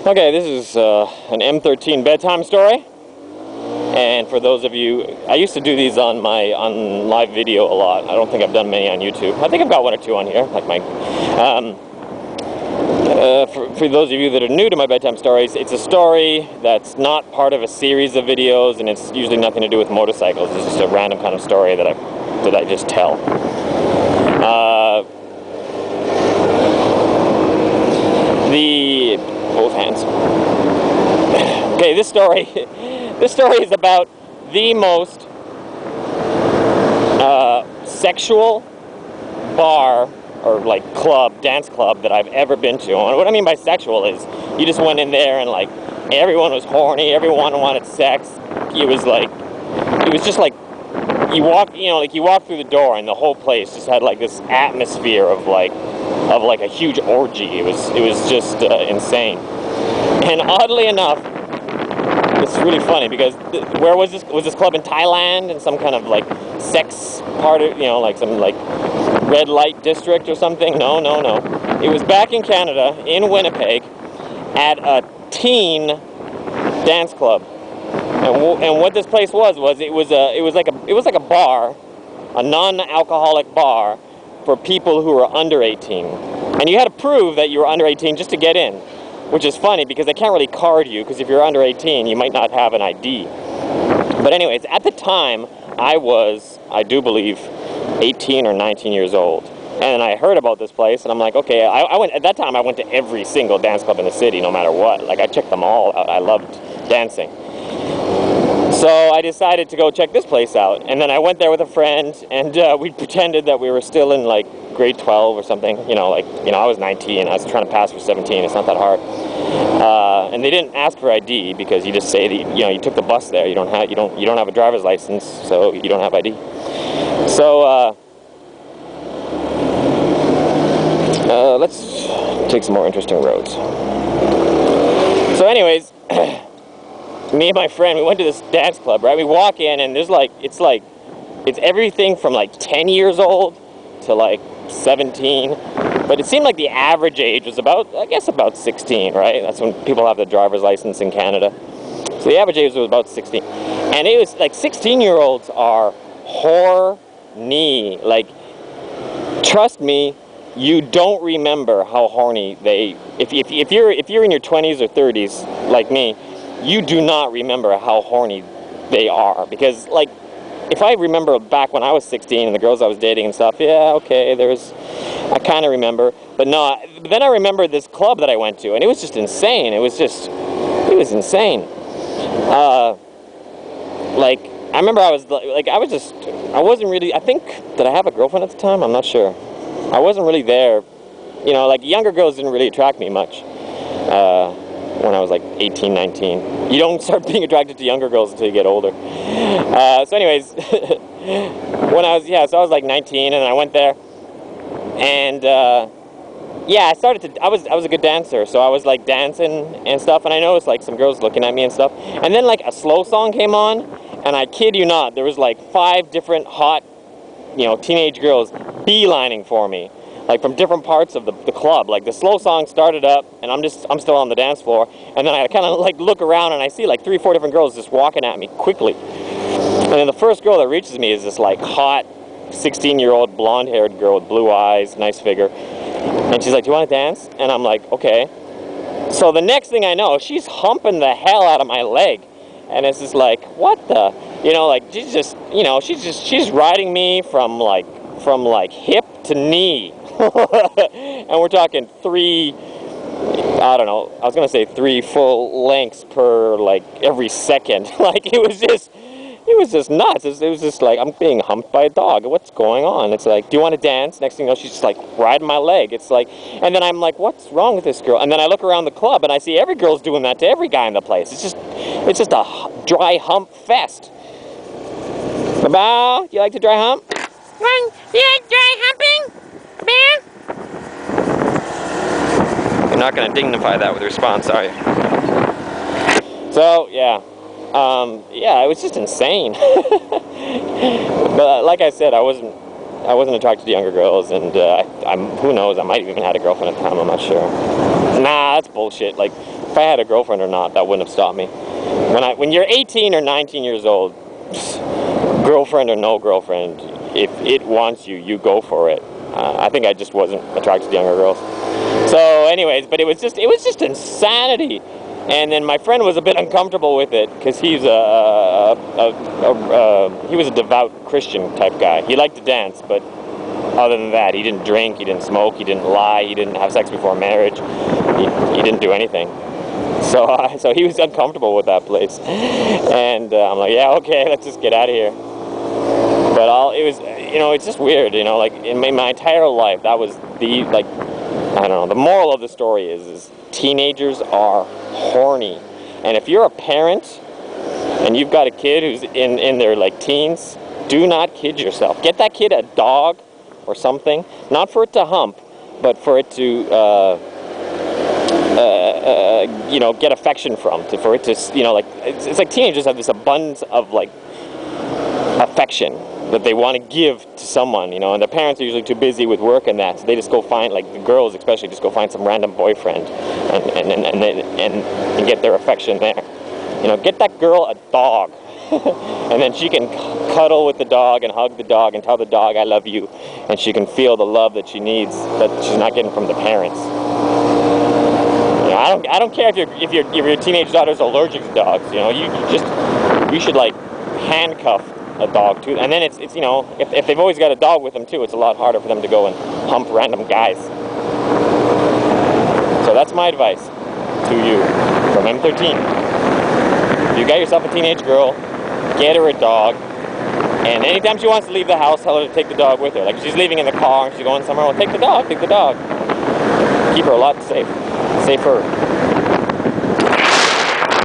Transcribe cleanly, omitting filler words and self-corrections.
Okay, this is an M13 bedtime story, and for those of you, I used to do these on live video a lot. I don't think I've done many on YouTube. I think I've got one or two on here, like for those of you that are new to my bedtime stories, it's a story that's not part of a series of videos, and it's usually nothing to do with motorcycles. It's just a random kind of story that I just tell. Both hands. Okay, this story is about the most sexual bar or like dance club that I've ever been to. And what I mean by sexual is you just went in there and like everyone was horny, everyone wanted sex. It was just like you walk through the door and the whole place just had like this atmosphere of like a huge orgy. It was just insane. And oddly enough, it's really funny because where was this? Was this club in Thailand, in some kind of like sex part of, like some like red light district or something? No. It was back in Canada, in Winnipeg, at a teen dance club. And what this place was it was like a bar, a non-alcoholic bar for people who were under 18. And you had to prove that you were under 18 just to get in, which is funny because they can't really card you, because if you're under 18 you might not have an ID. But anyways, at the time I do believe 18 or 19 years old, and I heard about this place and I'm like, okay, I went to every single dance club in the city, no matter what. Like I checked them all out. I loved dancing. So I decided to go check this place out, and then I went there with a friend, and we pretended that we were still in like grade 12 or something. I was 19, I was trying to pass for 17. It's not that hard. And they didn't ask for ID because you just say that you took the bus there. You don't have a driver's license, so you don't have ID. So let's take some more interesting roads. So anyways. Me and my friend, we went to this dance club, right? We walk in and there's it's everything from like 10 years old to like 17. But it seemed like the average age was about 16, right? That's when people have the driver's license in Canada. So the average age was about 16. And it was like 16-year-olds are horny. Like, trust me, you don't remember how horny if you're in your 20s or 30s like me, you do not remember how horny they are. Because, like, if I remember back when I was 16 and the girls I was dating and stuff, yeah, okay, I kind of remember. But no, then I remember this club that I went to, and it was just insane. It was insane. Like, I remember I wasn't really, I think, did I have a girlfriend at the time? I'm not sure. I wasn't really there. Like, younger girls didn't really attract me much. When I was like 18, 19. You don't start being attracted to younger girls until you get older. So anyways, so I was like 19 and I went there, and I was a good dancer, so I was like dancing and stuff, and I noticed like some girls looking at me and stuff, and then like a slow song came on, and I kid you not, there was like 5 different hot, teenage girls beelining for me. Like from different parts of the club. Like the slow song started up and I'm still on the dance floor, and then I kind of like look around and I see like 3 or 4 different girls just walking at me quickly. And then the first girl that reaches me is this like hot 16-year-old blonde-haired girl with blue eyes, nice figure. And she's like, "Do you want to dance?" And I'm like, "Okay." So the next thing I know, she's humping the hell out of my leg. And it's just like, what the? Like she's riding me from like hip to knee. And we're talking 3, I don't know, I was going to say 3 full lengths per, like, every second. Like, it was just nuts. It was just like, I'm being humped by a dog. What's going on? It's like, "Do you want to dance?" Next thing you know, she's just like riding my leg. It's like, and then I'm like, what's wrong with this girl? And then I look around the club and I see every girl's doing that to every guy in the place. It's just a dry hump fest. Baba, do you like to dry hump? You like dry humping, man? You're not going to dignify that with a response, are you? So, yeah. It was just insane. But like I said, I wasn't attracted to younger girls, and who knows, I might have even had a girlfriend at the time, I'm not sure. Nah, that's bullshit. Like, if I had a girlfriend or not, that wouldn't have stopped me. When you're 18 or 19 years old, girlfriend or no girlfriend, if it wants you, you go for it. I think I just wasn't attracted to younger girls. So anyways, but it was just insanity. And then my friend was a bit uncomfortable with it because he was a devout Christian type guy. He liked to dance, but other than that, he didn't drink, he didn't smoke, he didn't lie, he didn't have sex before marriage. He didn't do anything. So he was uncomfortable with that place. And I'm like, yeah, okay, let's just get out of here. But it was, it's just weird, like in my entire life, that was the, like, I don't know, the moral of the story is teenagers are horny. And if you're a parent and you've got a kid who's in their like teens, do not kid yourself. Get that kid a dog or something, not for it to hump, but for it to get affection from, for it to, like, it's like teenagers have this abundance of like affection that they want to give to someone, and their parents are usually too busy with work and that, so they just go find, like the girls especially, just go find some random boyfriend and get their affection there. Get that girl a dog, and then she can cuddle with the dog and hug the dog and tell the dog I love you, and she can feel the love that she needs that she's not getting from the parents. I don't care if your teenage daughter's allergic to dogs. You should like handcuff a dog too, and then it's if they've always got a dog with them too, it's a lot harder for them to go and hump random guys. So that's my advice to you from M13. If you got yourself a teenage girl, get her a dog, and anytime she wants to leave the house, tell her to take the dog with her. Like if she's leaving in the car and she's going somewhere, well, take the dog. Keep her a lot safer.